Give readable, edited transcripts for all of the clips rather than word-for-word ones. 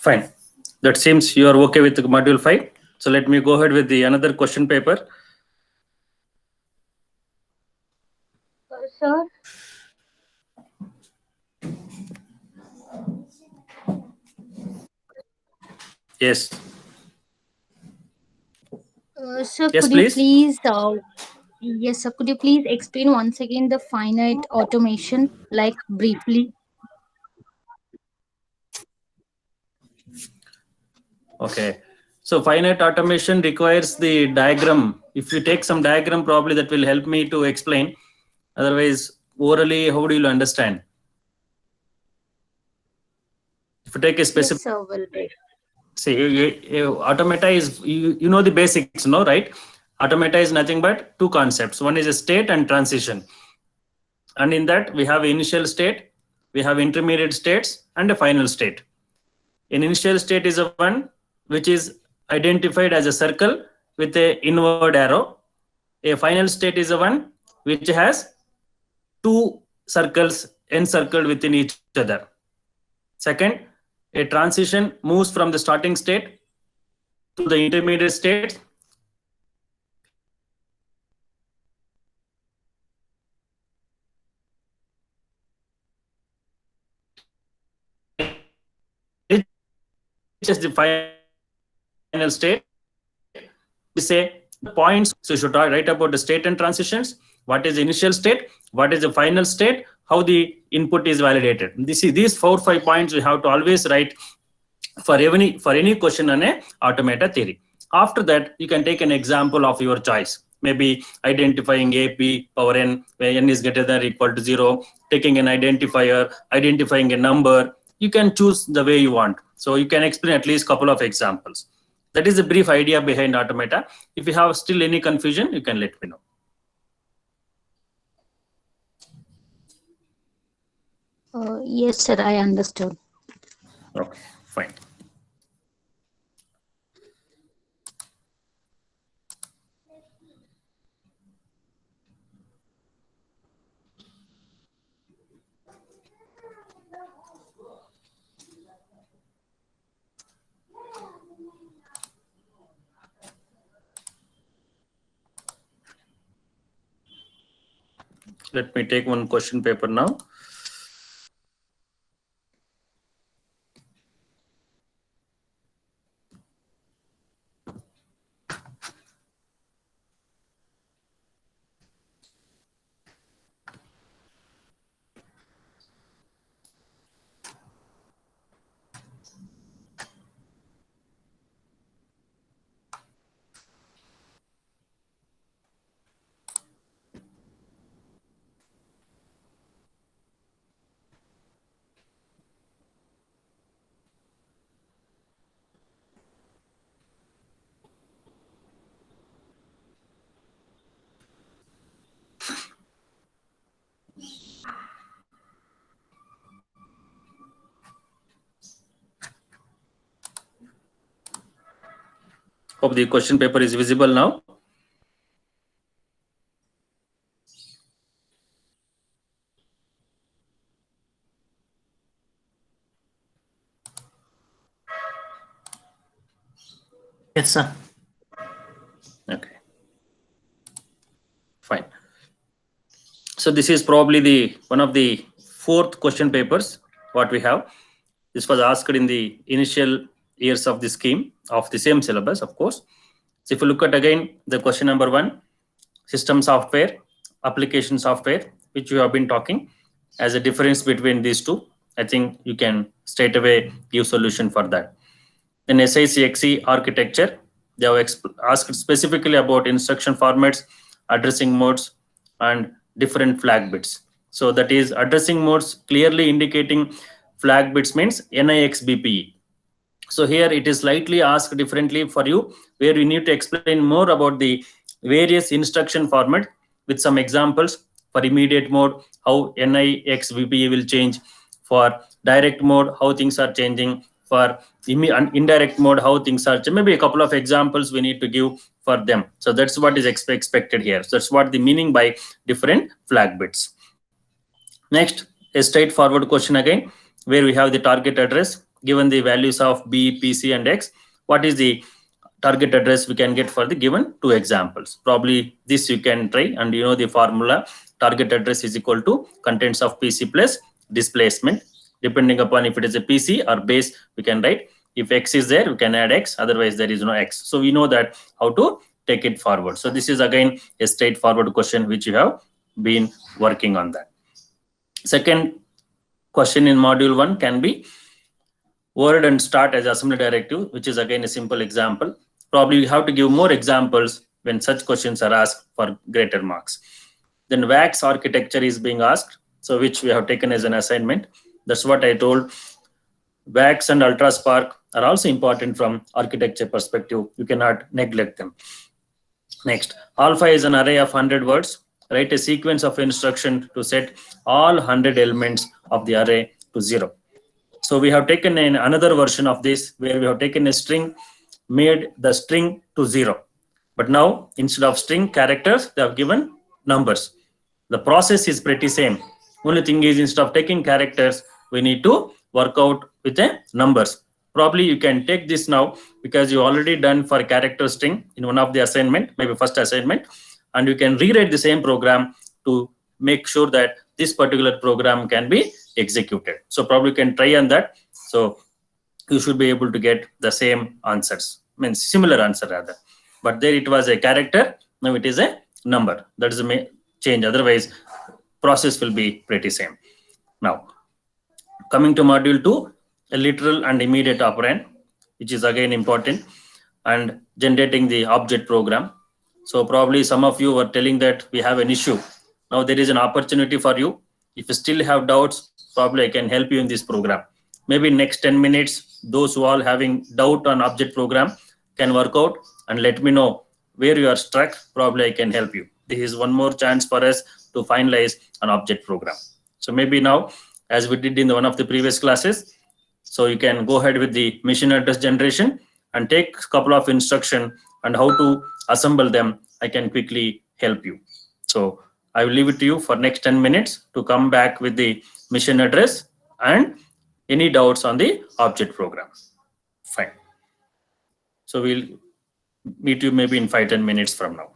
Fine. That seems you are okay with module 5. So let me go ahead with the another question paper. Sir. Yes. Sir, Yes, could you please. yes, sir, could you please explain once again the finite automation, like briefly? Okay. So finite automation requires the diagram. If you take some diagram, probably that will help me to explain. Otherwise, orally, how do you understand? If you take a specific, Yes, sir, will be. see, automata is, you know the basics, no, right? Automata is nothing but two concepts. One is a state and transition. And in that, we have initial state, we have intermediate states, and a final state. An initial state is a one which is identified as a circle with a inward arrow. A final state is a one which has two circles encircled within each other. Second, a transition moves from the starting state to the intermediate state. Reaches the final state. We say the points. So you should write about the state and transitions. What is the initial state? What is the final state? How the input is validated. These 4-5 points we have to always write for any question on a automata theory. After that, you can take an example of your choice. Maybe identifying AP power n, where n is greater than or equal to 0, taking an identifier, identifying a number. You can choose the way you want. So you can explain at least a couple of examples. That is a brief idea behind automata. If you have still any confusion, you can let me know. Yes, sir, I understood. Okay, fine. Let me take one question paper now. Hope the question paper is visible now. Yes, sir. Okay, fine. So this is probably the one of the 4th question papers what we have. This was asked in the initial years of the scheme of the same syllabus, of course. So if you look at again the question number 1, system software, application software, which we have been talking as a difference between these two. I think you can straight away give solution for that. Then SICXE architecture, they have asked specifically about instruction formats, addressing modes, and different flag bits. So that is addressing modes clearly indicating flag bits means NIX BPE. So here it is slightly asked differently for you, where you need to explain more about the various instruction format with some examples. For immediate mode, how NIX VPE will change. For direct mode, how things are changing. For indirect mode, how things are changing. Maybe a couple of examples we need to give for them. So that's what is expected here. So that's what the meaning by different flag bits. Next, a straightforward question again, where we have the target address, given the values of B, P, C, and X, what is the target address we can get for the given two examples? Probably this you can try, and you know the formula. Target address is equal to contents of PC plus displacement. Depending upon if it is a PC or base, we can write. If X is there, we can add X, otherwise there is no X. So we know that how to take it forward. So this is again a straightforward question which you have been working on that. Second question in module 1 can be word and start as assembly directive, which is again a simple example. Probably you have to give more examples when such questions are asked for greater marks. Then wax architecture is being asked, so which we have taken as an assignment. That's what I told. Wax and ultraspark are also important from architecture perspective. You cannot neglect them. Next, alpha is an array of 100 words. Write a sequence of instruction to set all 100 elements of the array to 0. So we have taken another version of this where we have taken a string, made the string to 0. But now instead of string characters, they have given numbers. The process is pretty same. Only thing is, instead of taking characters, we need to work out with the numbers. Probably you can take this now because you already done for character string in one of the assignment, maybe first assignment, and you can rewrite the same program to make sure that this particular program can be executed. So probably you can try on that. So you should be able to get the same answers, means similar answer rather. But there it was a character, now it is a number. That is the change. Otherwise, process will be pretty same. Now, coming to module 2, a literal and immediate operand, which is again important, and generating the object program. So probably some of you were telling that we have an issue. Now there is an opportunity for you. If you still have doubts, probably I can help you in this program. Maybe next 10 minutes, those who are having doubt on object program can work out and let me know where you are stuck. Probably I can help you. This is one more chance for us to finalize an object program. So maybe now, as we did in one of the previous classes, so you can go ahead with the machine address generation and take a couple of instruction and how to assemble them. I can quickly help you. So I will leave it to you for next 10 minutes to come back with the mission address and any doubts on the object program. Fine. So we'll meet you maybe in 5-10 minutes from now.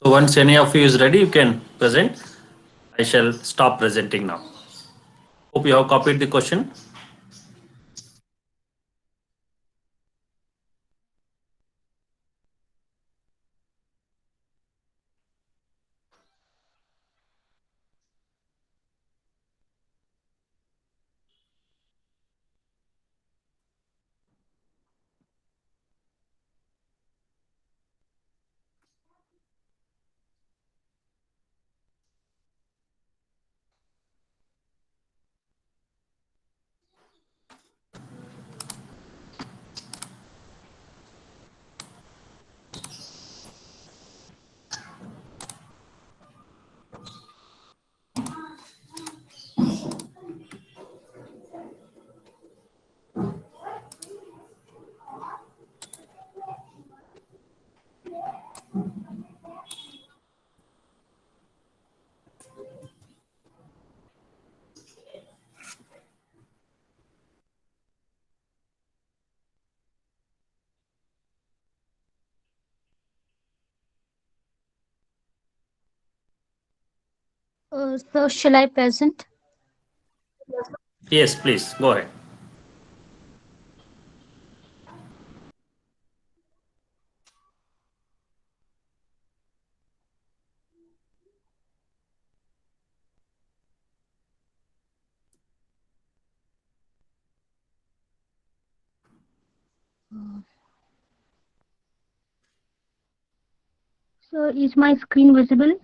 So once any of you is ready, you can present. I shall stop presenting now. Hope you have copied the question. So shall I present? Yes, please go ahead. So is my screen visible?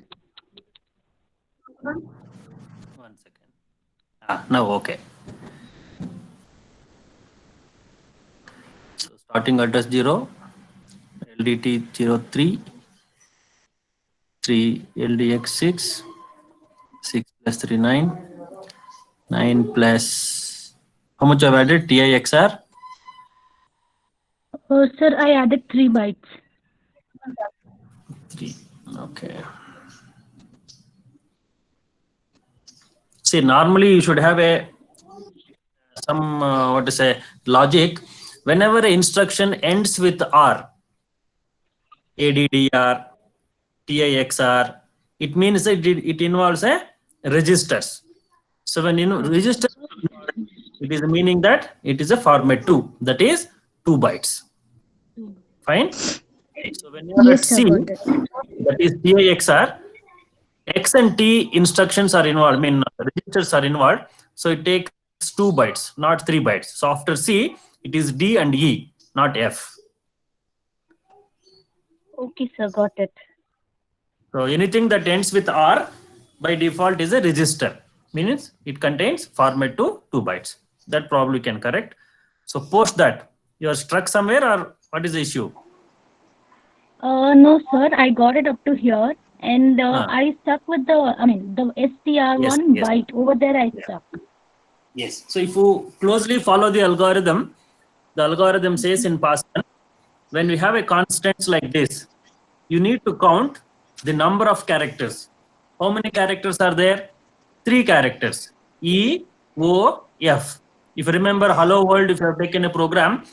One second. Now okay. So starting address 0, LDT 03, 3 LDX 6, 6 plus 3 9, 9 plus how much I've added? TIXR? Sir, I added 3 bytes. 3. Okay. See, normally you should have a some what to say logic. Whenever an instruction ends with R, ADDR, TIXR, it means that it involves a registers. So when you know register, it is meaning that it is a format 2, that is 2 bytes. Fine. So when you are at Yes, sir, C, got it. that is TIXR, X and T instructions are involved, I mean registers are involved. So it takes 2 bytes, not 3 bytes. So after C, it is D and E, not F. Okay, sir, got it. So anything that ends with R by default is a register. Means it contains format to 2 bytes. That probably can correct. So post that. You are struck somewhere or what is the issue? No, sir, I got it up to here, and Ah, I stuck with the yes, STR1 yes. byte over there. I Yeah. stuck. Yes. So if you closely follow the algorithm says in past tense, when we have a constants like this, you need to count the number of characters. How many characters are there? 3 characters. E, O, F. If you remember Hello World, if you have taken a program,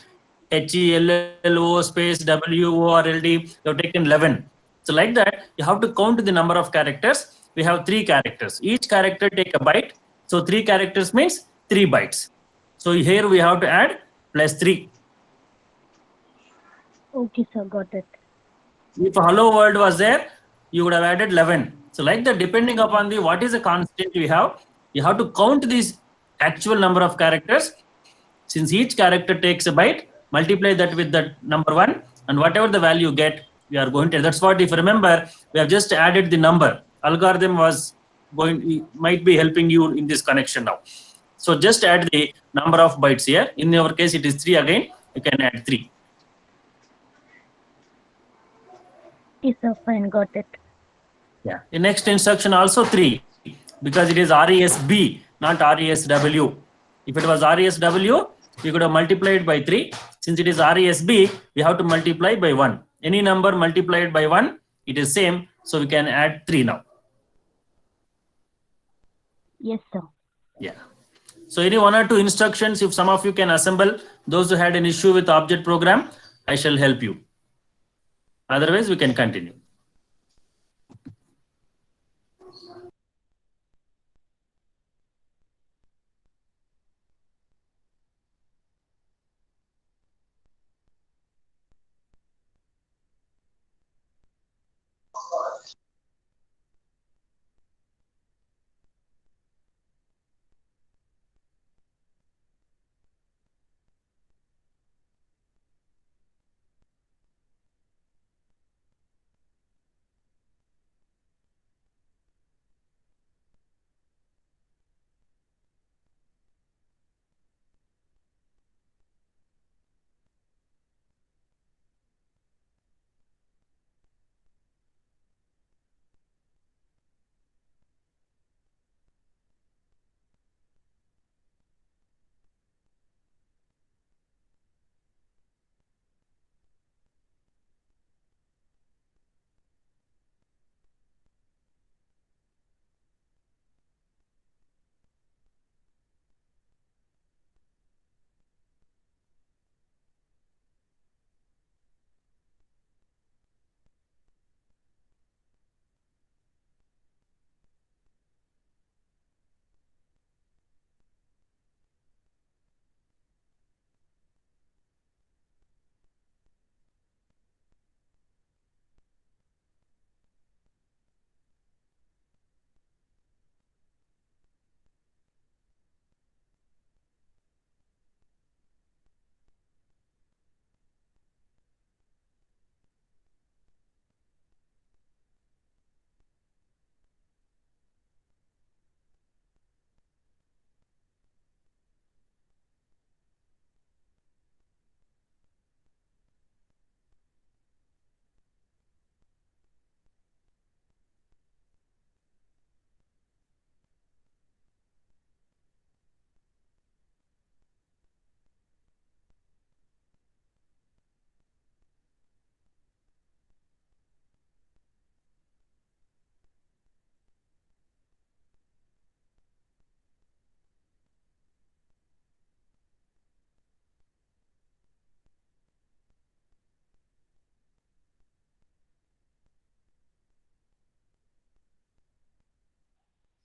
HELLO space WORLD, you have taken 11. So like that, you have to count the number of characters. We have 3 characters. Each character take a byte. So 3 characters means 3 bytes. So here we have to add plus 3. Okay, sir, got it. If hello world was there, you would have added 11. So like that, depending upon the what is the constant you have to count these actual number of characters. Since each character takes a byte, multiply that with the number 1, and whatever the value you get, we are going to. That's what, if you remember, we have just added the number. Algorithm was might be helping you in this connection now. So just add the number of bytes here. In our case, it is 3 again. You can add 3. Okay, sir, fine, got it. Yeah. The next instruction also 3 because it is RESB, not RESW. If it was RESW, we could have multiplied by 3. Since it is RESB, we have to multiply by 1. Any number multiplied by 1, it is same. So we can add 3 now. Yes, sir. Yeah. So any 1 or 2 instructions, if some of you can assemble, those who had an issue with object program, I shall help you. Otherwise, we can continue.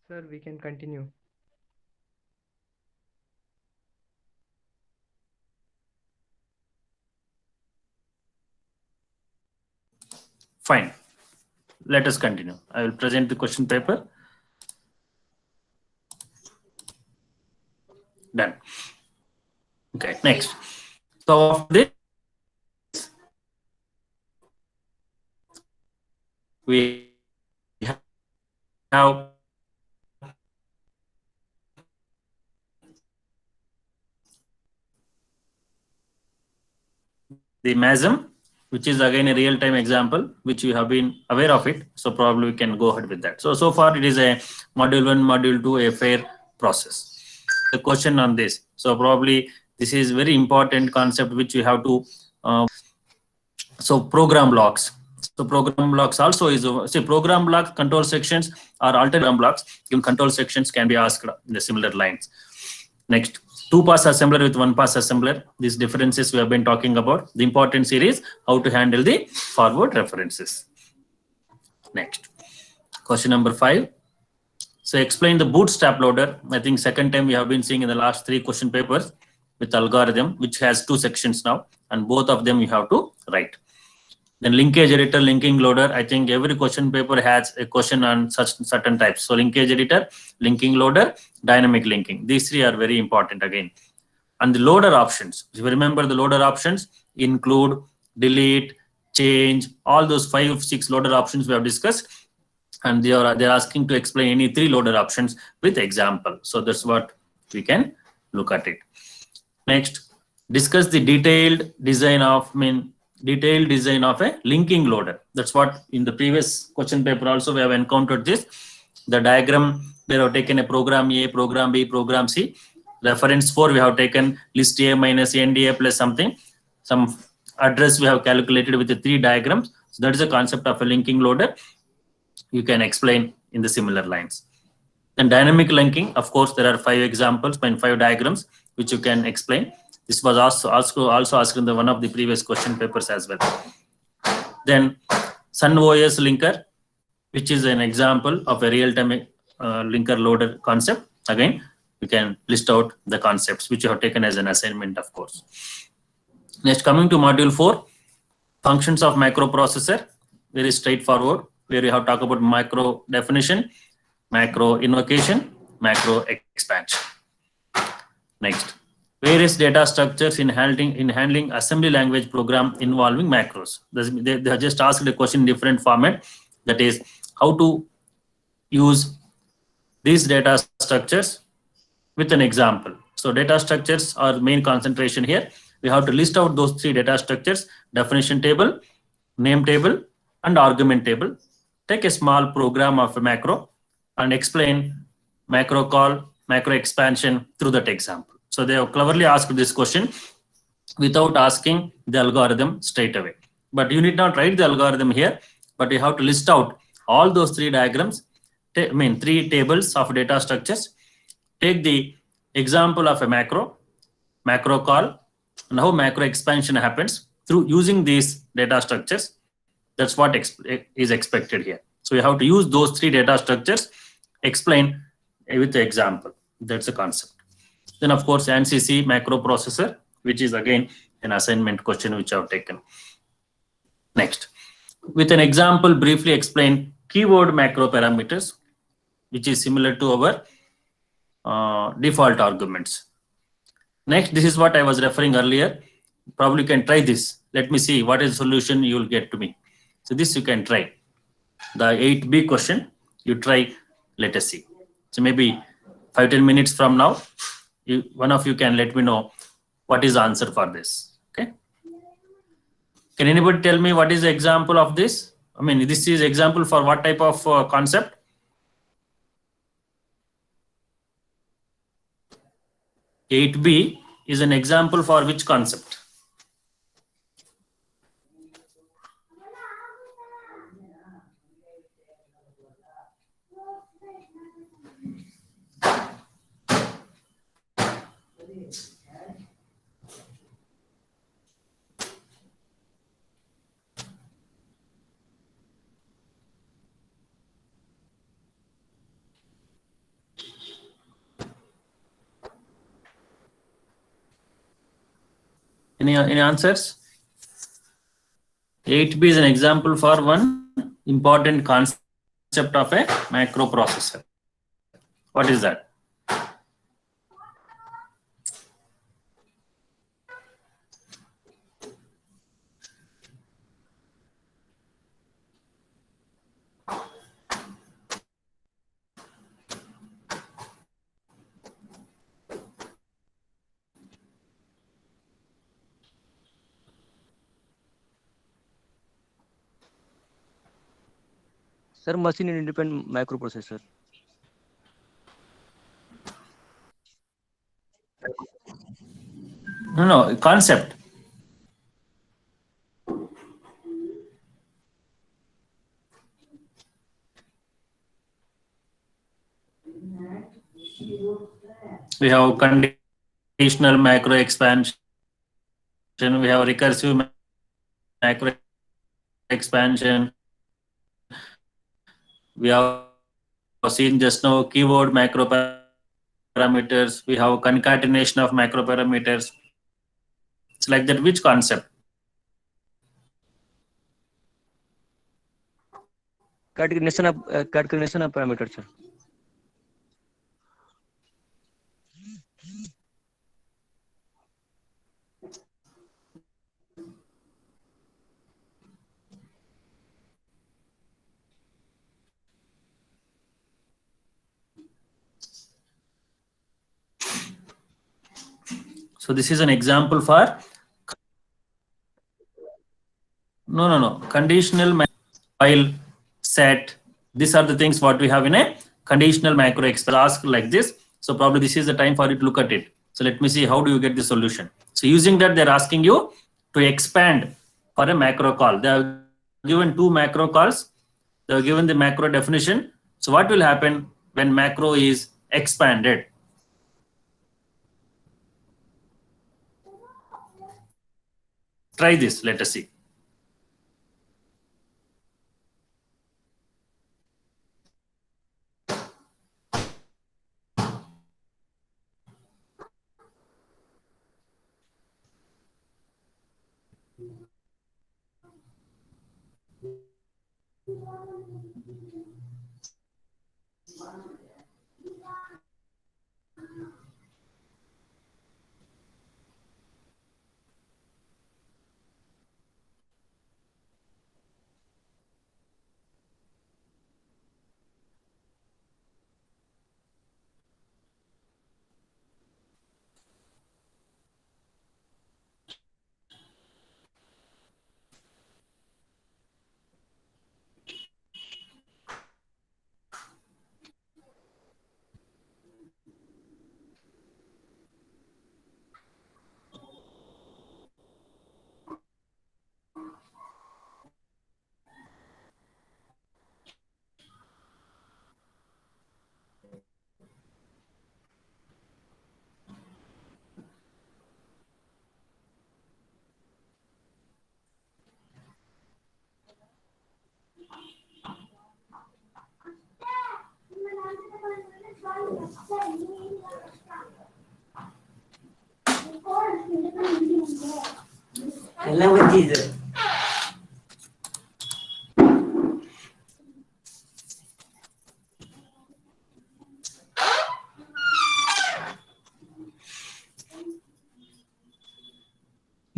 Sir, we can continue. Fine. Let us continue. I will present the question paper. Done. Okay, next. So after this, we have the MASM, which is again a real-time example, which you have been aware of it. So probably we can go ahead with that. So far it is a module 1, module 2, a fair process. The question on this. So probably this is very important concept which you have to, so program blocks. So program blocks also is, say program blocks, control sections are alternate program blocks. Even control sections can be asked in the similar lines. Next, 2-pass assembler with 1-pass assembler. These differences we have been talking about. The important series, how to handle the forward references. Next, question number 5. So explain the bootstrap loader. I think second time we have been seeing in the last 3 question papers with algorithm, which has 2 sections now, and both of them you have to write. Then linkage editor, linking loader. I think every question paper has a question on such certain types. So linkage editor, linking loader, dynamic linking. These 3 are very important again. And the loader options. If you remember, the loader options include delete, change, all those 5-6 loader options we have discussed. And they're asking to explain any 3 loader options with example. So that's what we can look at it. Next, discuss the detailed design of a linking loader. That's what in the previous question paper also we have encountered this. The diagram, we have taken a program A, program B, program C. Reference 4, we have taken list A minus NDA plus something. Some address we have calculated with the 3 diagrams. So that is the concept of a linking loader. You can explain in the similar lines. Then dynamic linking, of course, there are 5 examples and 5 diagrams which you can explain. This was also asked in one of the previous question papers as well. Then Sun OS linker. which is an example of a real-time linker loader concept. Again, you can list out the concepts which you have taken as an assignment, of course. Next, coming to module 4, functions of microprocessor. Very straightforward, where you have talked about macro definition, macro invocation, macro expansion. Next, various data structures in handling assembly language program involving macros. They have just asked a question in different format, that is how to use these data structures with an example. So data structures are main concentration here. We have to list out those 3 data structures: definition table, name table, and argument table. Take a small program of a macro and explain macro call, macro expansion through that example. So they have cleverly asked this question without asking the algorithm straight away. But you need not write the algorithm here, but you have to list out all those 3 diagrams, 3 tables of data structures. Take the example of a macro call, and how macro expansion happens through using these data structures. That's what is expected here. So you have to use those 3 data structures, explain with the example. That's the concept. Then of course ANSYS macro processor, which is again an assignment question which I have taken. Next, with an example, briefly explain keyword macro parameters, which is similar to our default arguments. Next, this is what I was referring earlier. Probably you can try this. Let me see what is the solution you will get to me. So this you can try. The 8B question, you try, let us see. So maybe 5-10 minutes from now, one of you can let me know what is the answer for this. Okay. Can anybody tell me what is the example of this? I mean, this is example for what type of concept? Eight B is an example for which concept? Any answers? 8B is an example for one important concept of a macroprocessor. What is that? Sir, machine independent microprocessor. No, concept. We have conditional macro expansion. We have recursive macro expansion. We have seen just now keyword macro parameters. We have concatenation of macro parameters. It's like that. Which concept? Concatenation of parameters, sir. So this is an example for no conditional while set. These are the things what we have in a conditional macro express. Ask like this. So probably this is the time for you to look at it. So let me see how do you get the solution. So using that, they're asking you to expand for a macro call. They have given 2 macro calls. They have given the macro definition. So what will happen when macro is expanded? Try this. Let us see.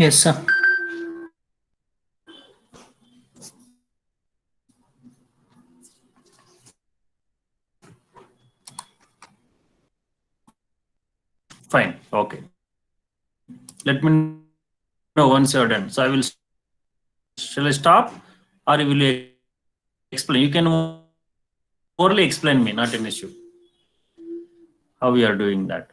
Yes, sir. Fine. Okay. Let me know once you're done. So I will. Shall I stop, or will you explain? You can orally explain me, not an issue. How we are doing that.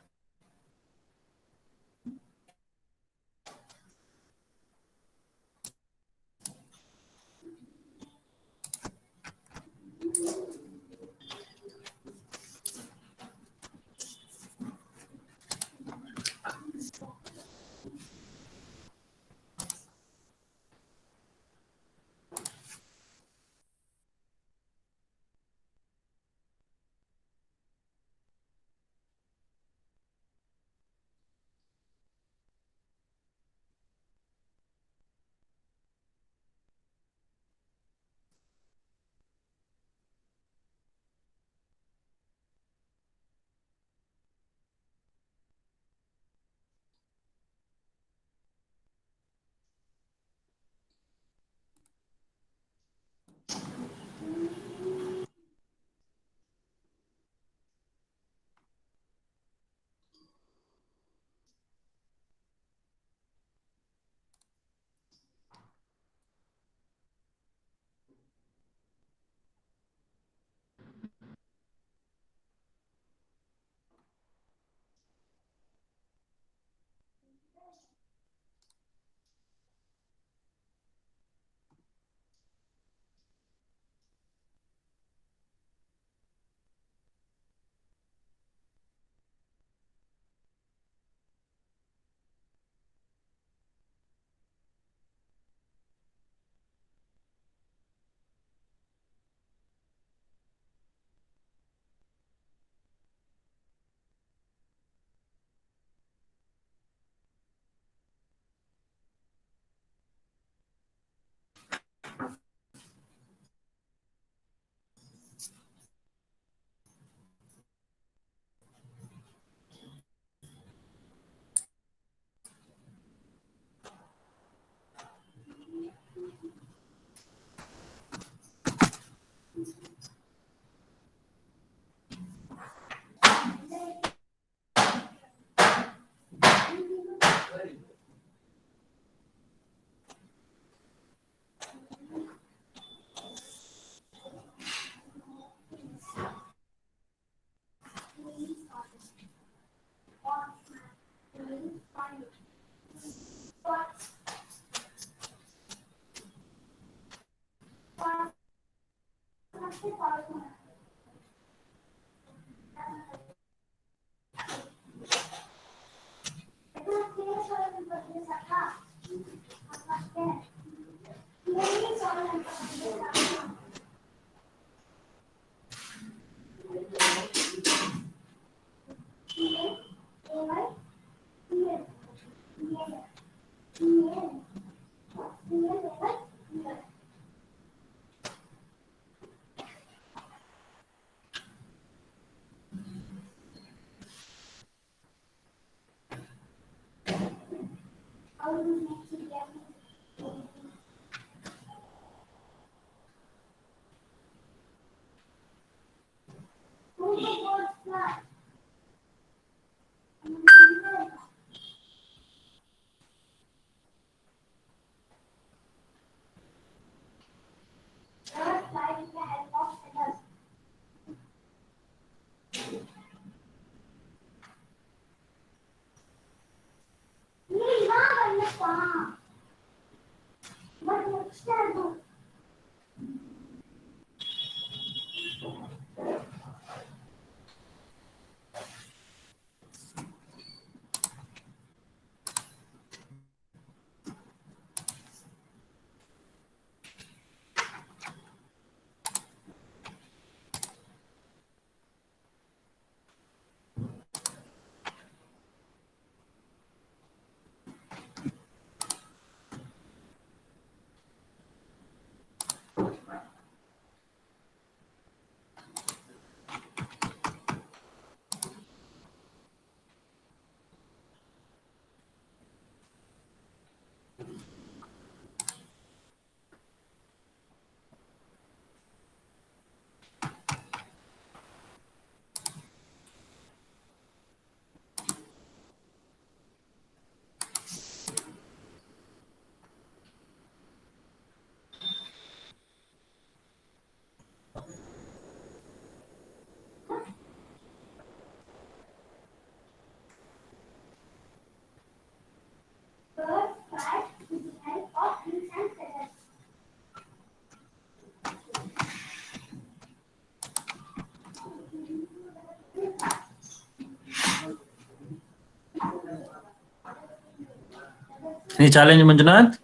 Any challenge, Manjunath?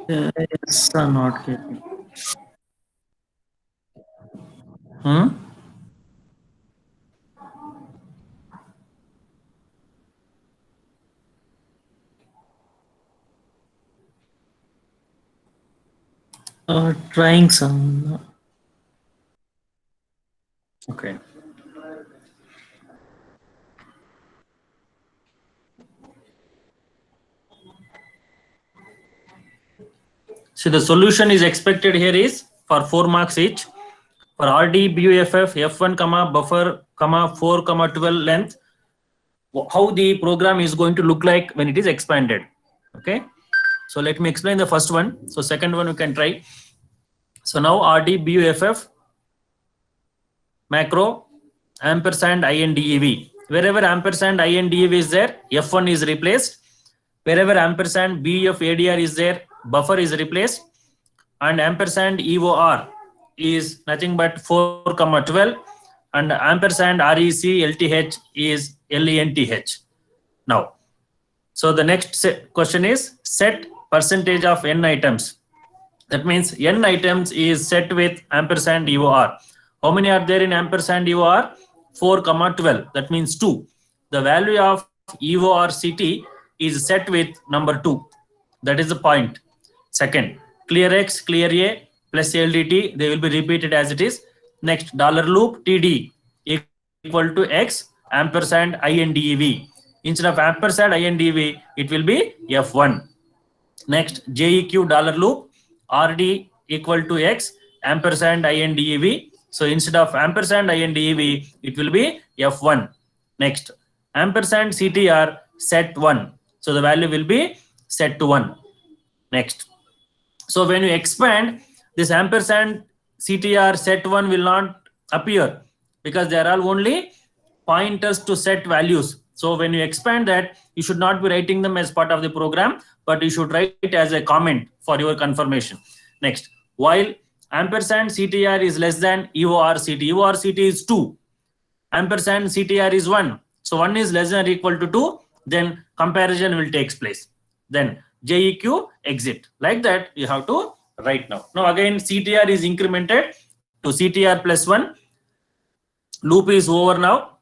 Yes, I'm not getting. Trying some. Okay. So the solution is expected here is for 4 marks each. For RD, BUFF, F1, buffer, 4, 12 length, how the program is going to look like when it is expanded. Okay. So let me explain the first one. So second one we can try. So now RD, BUFF, macro, ampersand, INDEV. Wherever ampersand, INDEV is there, F1 is replaced. Wherever ampersand, BF, ADR is there, buffer is replaced. And ampersand EOR is nothing but 4, 12, and ampersand REC LTH is LENTH. Now, so the next question is set percentage of n items. That means n items is set with ampersand EOR. How many are there in ampersand EOR? 4, 12. That means 2. The value of EOR CT is set with number 2. That is the point. Second, clear X, clear A plus LDT, they will be repeated as it is. Next, dollar loop TD equal to X ampersand INDEV. Instead of ampersand INDEV, it will be F1. Next, JEQ dollar loop RD equal to X ampersand INDEV. So instead of ampersand INDEV, it will be F1. Next, ampersand CTR set 1. So the value will be set to 1. Next. So when you expand, this ampersand CTR set 1 will not appear because there are only pointers to set values. So when you expand that, you should not be writing them as part of the program, but you should write it as a comment for your confirmation. Next, while ampersand CTR is less than EOR CT, EOR CT is 2, ampersand CTR is 1. So 1 is less than or equal to 2, then comparison will take place. Then JEQ exit. Like that, you have to write now. Now again, CTR is incremented to CTR plus 1. Loop is over now.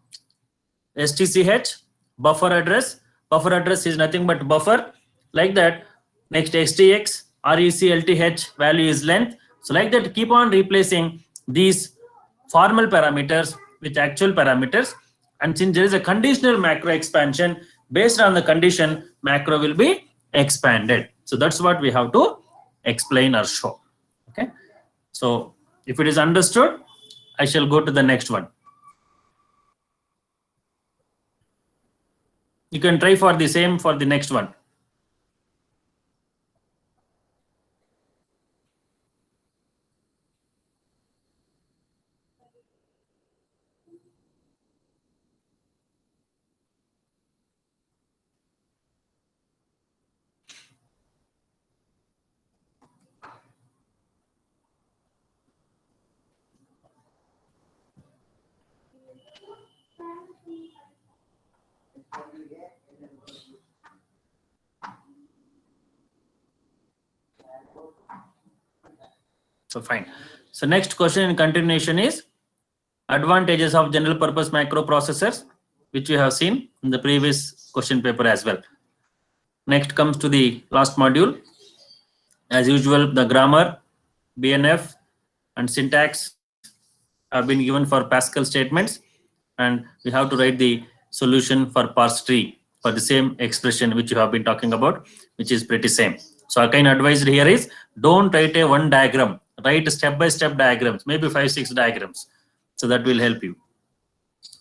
STCH, buffer address. Buffer address is nothing but buffer. Like that. Next, STX, REC, LTH value is length. So like that, keep on replacing these formal parameters with actual parameters. And since there is a conditional macro expansion, based on the condition, macro will be expanded. So that's what we have to explain or show. Okay. So if it is understood, I shall go to the next one. You can try for the same for the next one. So fine. So next question in continuation is advantages of general purpose microprocessors, which we have seen in the previous question paper as well. Next comes to the last module. As usual, the grammar, BNF, and syntax have been given for Pascal statements, and we have to write the solution for parse tree for the same expression which you have been talking about, which is pretty same. So our kind of advice here is don't write a one diagram, write step-by-step diagrams, maybe 5-6 diagrams. So that will help you.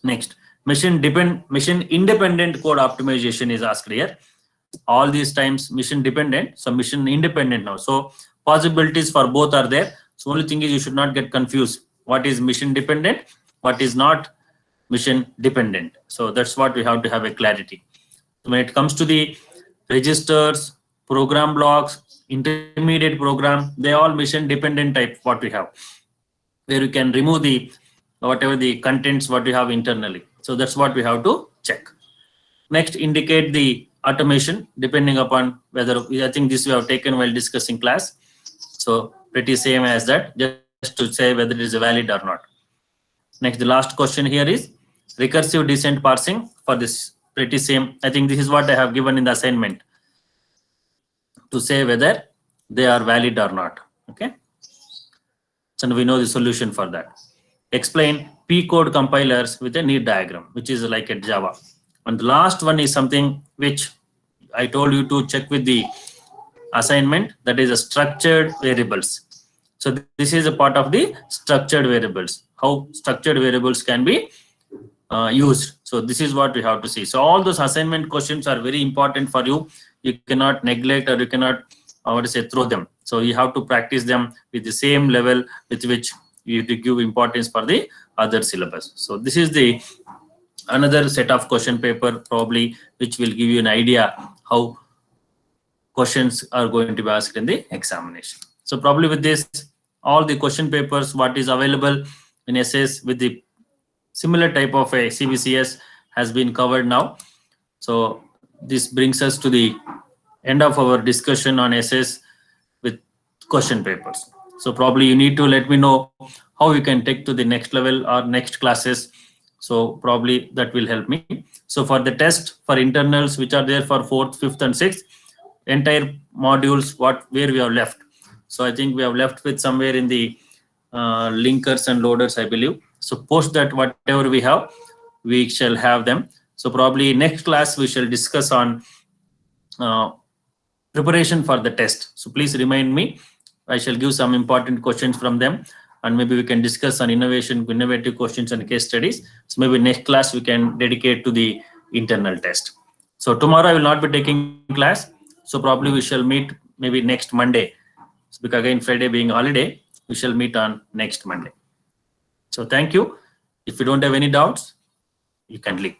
Next, machine independent code optimization is asked here. All these times mission dependent, so mission independent now. So possibilities for both are there. So only thing is you should not get confused. What is mission dependent? what is not mission dependent. So that's what we have to have a clarity. When it comes to the registers, program blocks, intermediate program, they all mission dependent type what we have, where you can remove the whatever the contents what we have internally. So that's what we have to check. Next, indicate the automation depending upon whether, I think this we have taken while discussing class. So pretty same as that, just to say whether it is valid or not. Next, the last question here is recursive descent parsing. For this, pretty same. I think this is what I have given in the assignment to say whether they are valid or not. Okay. So we know the solution for that. Explain P code compilers with a neat diagram, which is like a Java. And the last one is something which I told you to check with the assignment, that is a structured variables. So this is a part of the structured variables, how structured variables can be used. So this is what we have to see. So all those assignment questions are very important for you. You cannot neglect, or you cannot throw them. So you have to practice them with the same level with which you have to give importance for the other syllabus. So this is the another set of question paper probably which will give you an idea how questions are going to be asked in the examination. So probably with this, all the question papers what is available in essays with the similar type of a CBCS has been covered now. So this brings us to the end of our discussion on essays with question papers. So probably you need to let me know how you can take to the next level or next classes. So probably that will help me. So for the test for internals which are there for 4th, 5th and 6th, entire modules where we have left. So I think we have left with somewhere in the linkers and loaders, I believe. So post that whatever we have, we shall have them. So probably next class we shall discuss on preparation for the test. So please remind me. I shall give some important questions from them, and maybe we can discuss on innovative questions and case studies. So maybe next class we can dedicate to the internal test. So tomorrow I will not be taking class. So probably we shall meet maybe next Monday. So because again Friday being holiday, we shall meet on next Monday. So thank you. If you don't have any doubts, you can leave.